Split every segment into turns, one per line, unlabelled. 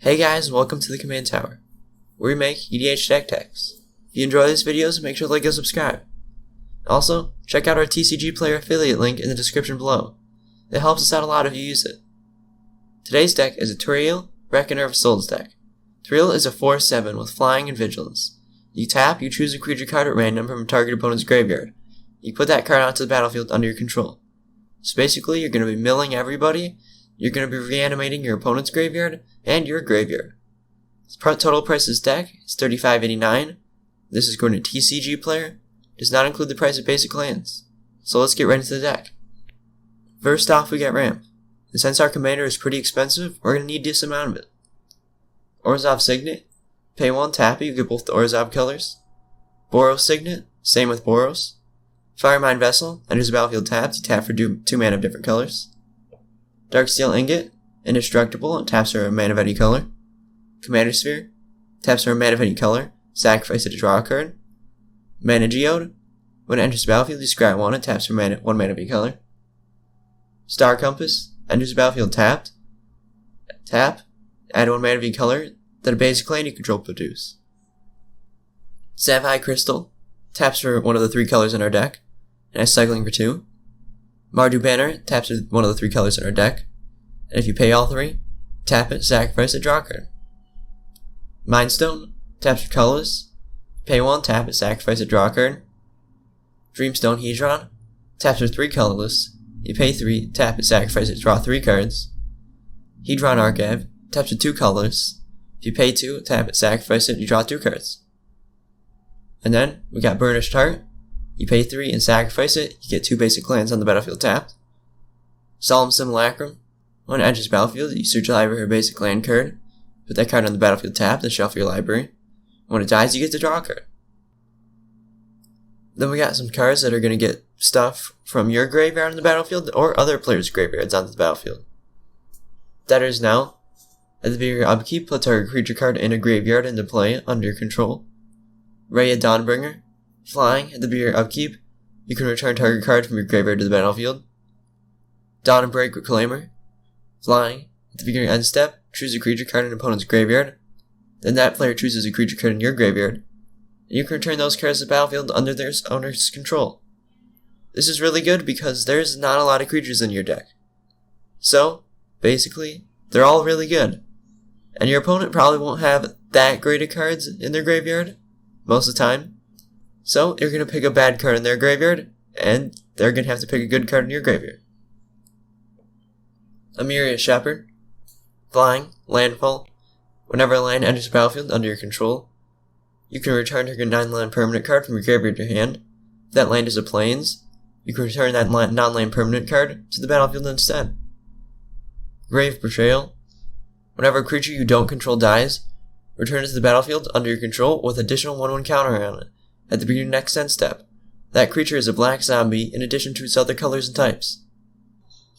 Hey guys, welcome to the Command Tower, where we make EDH Deck Techs. If you enjoy these videos, make sure to like and subscribe. Also, check out our TCG Player affiliate link in the description below. It helps us out a lot if you use it. Today's deck is a Tariel, Reckoner of Souls deck. Tariel is a 4/7 with Flying and Vigilance. You tap, you choose a creature card at random from a target opponent's graveyard. You put that card onto the battlefield under your control. So basically, you're going to be milling everybody. You're going to be reanimating your opponent's graveyard and your graveyard. The total price of this deck is $35.89. This is going to TCG Player. Does not include the price of basic lands. So let's get right into the deck. First off, we got Ramp. And since our commander is pretty expensive, we're going to need a decent amount of it. Orzhov Signet. Pay 1, tap it, you get both the Orzhov colors. Boros Signet. Same with Boros. Firemind Vessel. Enters the battlefield tapped. You tap for 2 mana of different colors. Darksteel Ingot, indestructible, and taps for a mana of any color. Commander Sphere, taps for a mana of any color, sacrifice it to draw a card. Mana Geode, when it enters the battlefield, you scry 1 and taps for 1 mana of any color. Star Compass, enters the battlefield tapped. Tap, add 1 mana of any color that a basic land you control produce. Sapphire Crystal, taps for 1 of the 3 colors in our deck, and has cycling for 2. Mardu Banner, taps for 1 of the 3 colors in our deck, and if you pay all 3, tap it, sacrifice it, draw a card. Mindstone, taps for colorless, pay 1, tap it, sacrifice it, draw a card. Dreamstone Hedron, taps for 3 colorless, you pay 3, tap it, sacrifice it, draw 3 cards. Hedron Archive, taps for 2 colors, if you pay 2, tap it, sacrifice it, you draw 2 cards. And then, we got Burnished Heart. You pay 3 and sacrifice it, you get 2 basic lands on the battlefield tapped. Solemn Simulacrum. When it enters the battlefield, you search your library for a basic land card, put that card on the battlefield tapped, and shuffle your library. When it dies, you get to draw a card. Then we got some cards that are going to get stuff from your graveyard on the battlefield, or other players' graveyards onto the battlefield. Debtors Now. At the beginning of your upkeep, put target creature card in a graveyard into play under your control. Raya Dawnbringer. Flying, at the beginning of your upkeep, you can return target card from your graveyard to the battlefield. Dawn and Break Reclaimer. Flying, at the beginning of your end step, choose a creature card in an opponent's graveyard. Then that player chooses a creature card in your graveyard, and you can return those cards to the battlefield under their owner's control. This is really good because there's not a lot of creatures in your deck. So, basically, they're all really good. And your opponent probably won't have that great of cards in their graveyard, most of the time. So, you're going to pick a bad card in their graveyard, and they're going to have to pick a good card in your graveyard. Amiria Shepherd. Flying, landfall. Whenever a land enters the battlefield under your control, you can return your 9-land permanent card from your graveyard to your hand. If that land is a plains, you can return that non-land permanent card to the battlefield instead. Grave Betrayal. Whenever a creature you don't control dies, return it to the battlefield under your control with additional 1/1 counter on it. At the beginning of your next end step, that creature is a black zombie in addition to its other colors and types.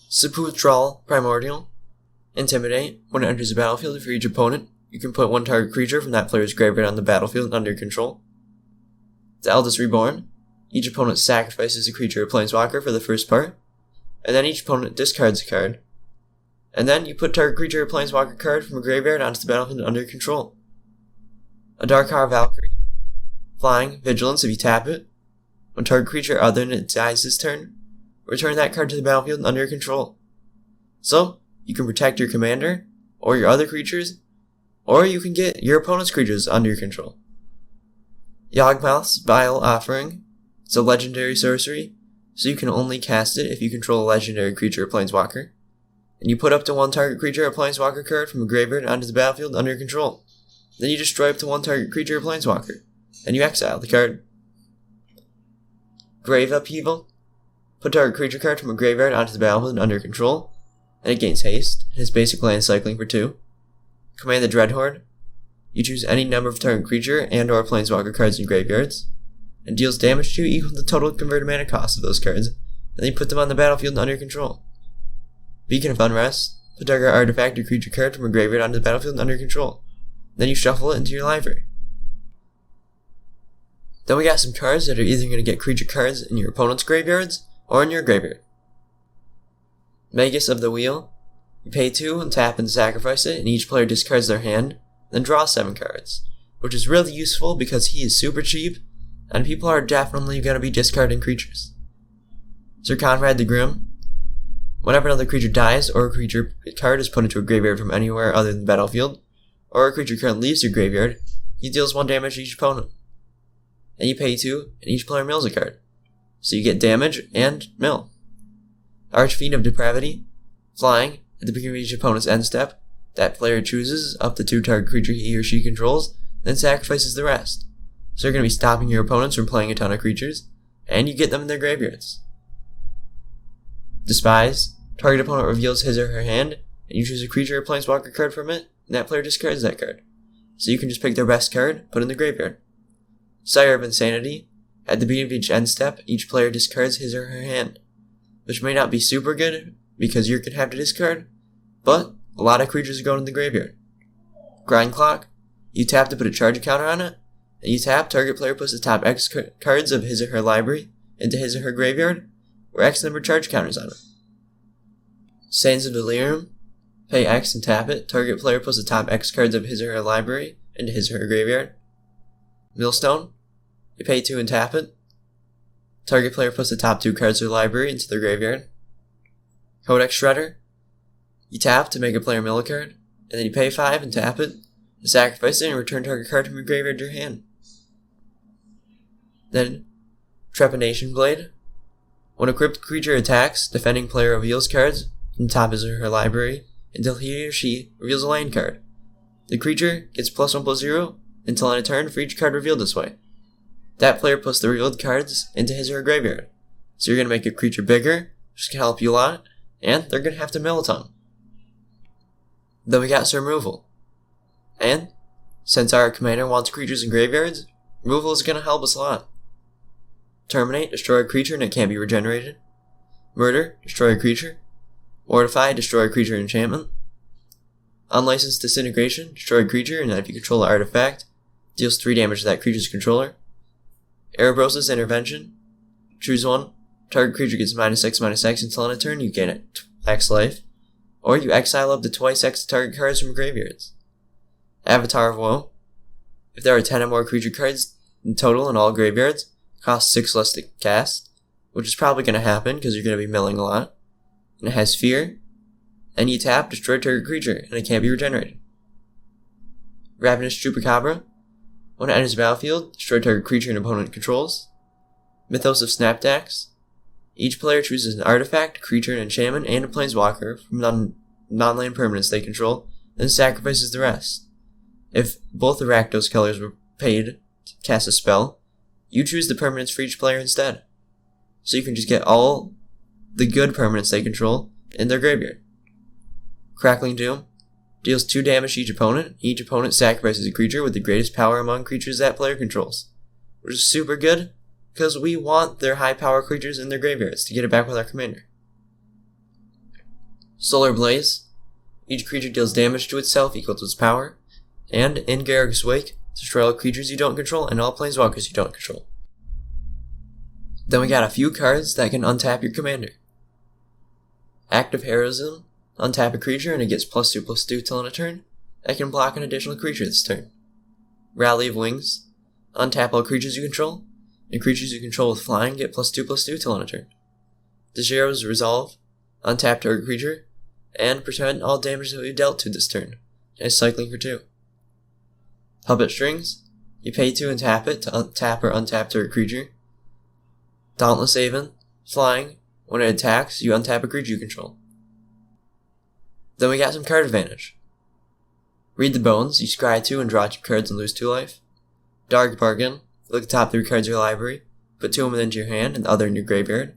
Sepulchral Primordial. Intimidate. When it enters the battlefield for each opponent, you can put 1 target creature from that player's graveyard on the battlefield under your control. The Eldest Reborn. Each opponent sacrifices a creature or planeswalker for the first part, and then each opponent discards a card. And then you put target creature or planeswalker card from a graveyard onto the battlefield under your control. A Darkar Valkyrie. Flying, Vigilance if you tap it. When target creature other than it dies this turn, return that card to the battlefield under your control. So, you can protect your commander, or your other creatures, or you can get your opponent's creatures under your control. Yawgmoth's Vile Offering. It's a legendary sorcery, so you can only cast it if you control a legendary creature or planeswalker. And you put up to 1 target creature or planeswalker card from a graveyard onto the battlefield under your control. Then you destroy up to 1 target creature or planeswalker, and you exile the card. Grave Upheaval. Put target creature card from a graveyard onto the battlefield under your control, and it gains haste, and has basic land cycling for 2. Command the Dreadhorde. You choose any number of target creature and or planeswalker cards in graveyards, and deals damage to you equal to the total converted mana cost of those cards, and then you put them on the battlefield under your control. Beacon of Unrest. Put target artifact or creature card from a graveyard onto the battlefield under your control. Then you shuffle it into your library. Then we got some cards that are either going to get creature cards in your opponent's graveyards, or in your graveyard. Magus of the Wheel. You pay 2 and tap and sacrifice it, and each player discards their hand, then draw 7 cards, which is really useful because he is super cheap, and people are definitely going to be discarding creatures. Sir Conrad the Grim. Whenever another creature dies, or a creature card is put into a graveyard from anywhere other than the battlefield, or a creature card leaves your graveyard, he deals 1 damage to each opponent. And you pay 2, and each player mills a card. So you get damage and mill. Archfiend of Depravity. Flying. At the beginning of each opponent's end step, that player chooses up to 2 target creature he or she controls, then sacrifices the rest. So you're going to be stopping your opponents from playing a ton of creatures, and you get them in their graveyards. Despise. Target opponent reveals his or her hand, and you choose a creature or planeswalker card from it, and that player discards that card. So you can just pick their best card, put it in the graveyard. Sire of Insanity. At the beginning of each end step, each player discards his or her hand, which may not be super good, because you're going to have to discard, but a lot of creatures are going in the graveyard. Grind Clock. You tap to put a charge counter on it, and you tap, target player puts the top X cards of his or her library into his or her graveyard, or X number of charge counters on it. Sands of Delirium. Pay X and tap it, target player puts the top X cards of his or her library into his or her graveyard. Millstone. You pay 2 and tap it, target player puts the top 2 cards of their library into their graveyard. Codex Shredder. You tap to make a player mill a card, and then you pay 5 and tap it, and sacrifice it and return target card from your graveyard to your hand. Then, Trepidation Blade. When a crypt creature attacks, defending player reveals cards from the top of his or her library until he or she reveals a land card. The creature gets +1/+0 until end of turn for each card revealed this way. That player puts the revealed cards into his or her graveyard. So you're going to make your creature bigger, which can help you a lot, and they're going to have to mill a ton. Then we got some removal. And, since our commander wants creatures in graveyards, removal is going to help us a lot. Terminate, destroy a creature and it can't be regenerated. Murder, destroy a creature. Mortify, destroy a creature enchantment. Unlicensed Disintegration, destroy a creature, and then if you control the artifact, deals 3 damage to that creature's controller. Erebrosis Intervention, choose 1. Target creature gets -X/-X until end of turn, you gain it X life. Or you exile up to twice X target cards from graveyards. Avatar of Woe. If there are 10 or more creature cards in total in all graveyards, it costs 6 less to cast, which is probably going to happen because you're going to be milling a lot. And it has Fear. And you tap, destroy target creature, and it can't be regenerated. Ravenous Chupacabra. When it enters the battlefield, destroy target creature an opponent controls. Mythos of Snapdax. Each player chooses an artifact, creature, an enchantment, and a planeswalker from non-land permanents they control, then sacrifices the rest. If both the Rakdos colors were paid to cast a spell, you choose the permanents for each player instead. So you can just get all the good permanents they control in their graveyard. Crackling Doom. Deals 2 damage to each opponent. Each opponent sacrifices a creature with the greatest power among creatures that player controls, which is super good, because we want their high power creatures in their graveyards to get it back with our commander. Solar Blaze. Each creature deals damage to itself equal to its power. And, in Garruk's Wake, destroy all creatures you don't control and all planeswalkers you don't control. Then we got a few cards that can untap your commander. Act of Heroism. Untap a creature and it gets +2/+2 till end of turn. That can block an additional creature this turn. Rally of Wings. Untap all creatures you control, and creatures you control with flying get +2/+2 till end of turn. Deshiro's Resolve. Untap target creature, and prevent all damage that we dealt to this turn. And cycling for 2. Puppet Strings. You pay 2 and tap it to untap or untap target creature. Dauntless Haven. Flying. When it attacks, you untap a creature you control. Then we got some card advantage. Read the Bones. You scry 2 and draw 2 cards and lose 2 life. Dark Bargain. Look at the top 3 cards of your library. Put 2 of them into your hand and the other in your graveyard.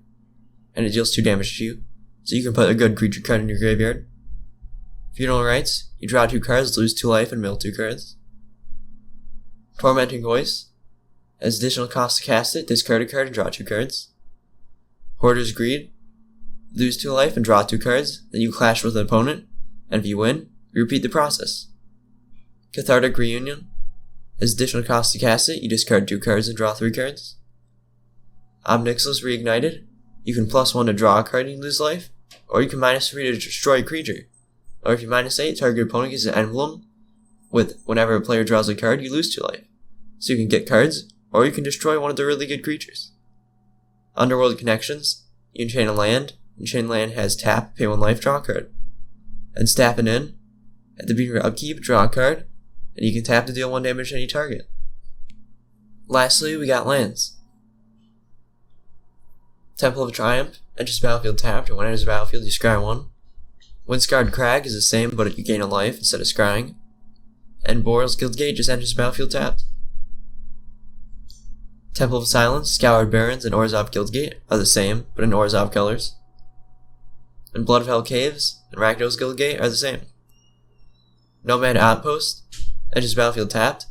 And it deals 2 damage to you. So you can put a good creature card in your graveyard. Funeral Rites. You draw 2 cards, lose 2 life, and mill 2 cards. Tormenting Voice. As additional cost to cast it, discard a card and draw 2 cards. Hoarder's Greed. Lose 2 life and draw 2 cards, then you clash with an opponent, and if you win, you repeat the process. Cathartic Reunion. As additional cost to cast it, you discard 2 cards and draw 3 cards. Obnixilis Reignited. You can +1 to draw a card and you lose life, or you can -3 to destroy a creature, Or if you -8, target your opponent gets an emblem with whenever a player draws a card, you lose 2 life. So you can get cards, or you can destroy one of the really good creatures. Underworld Connections, you enchain a land. Enchain land has tap, pay 1 life, draw a card. And Stamping In, at the beginning of your upkeep, draw a card, and you can tap to deal 1 damage to any target. Lastly, we got lands. Temple of Triumph, enters battlefield tapped, and when it enters the battlefield, you scry 1. Windscarred Crag is the same, but you gain a life instead of scrying. And Boral's Guildgate just enters the battlefield tapped. Temple of Silence, Scoured Barrens, and Orzhov Guildgate are the same, but in Orzhov colors. And Blood of Hell Caves and Rakdos Guildgate are the same. Nomad Outpost, enters the battlefield tapped.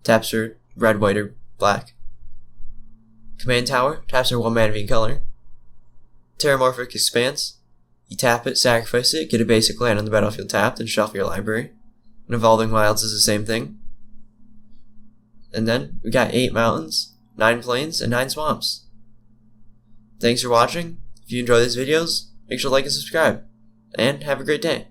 Taps for red, white, or black. Command Tower, taps for 1 mana of any color. Terramorphic Expanse, you tap it, sacrifice it, get a basic land on the battlefield tapped, and shuffle your library. And Evolving Wilds is the same thing. And then we got 8 mountains, 9 plains, and 9 swamps. Thanks for watching. If you enjoy these videos, make sure to like and subscribe. And have a great day.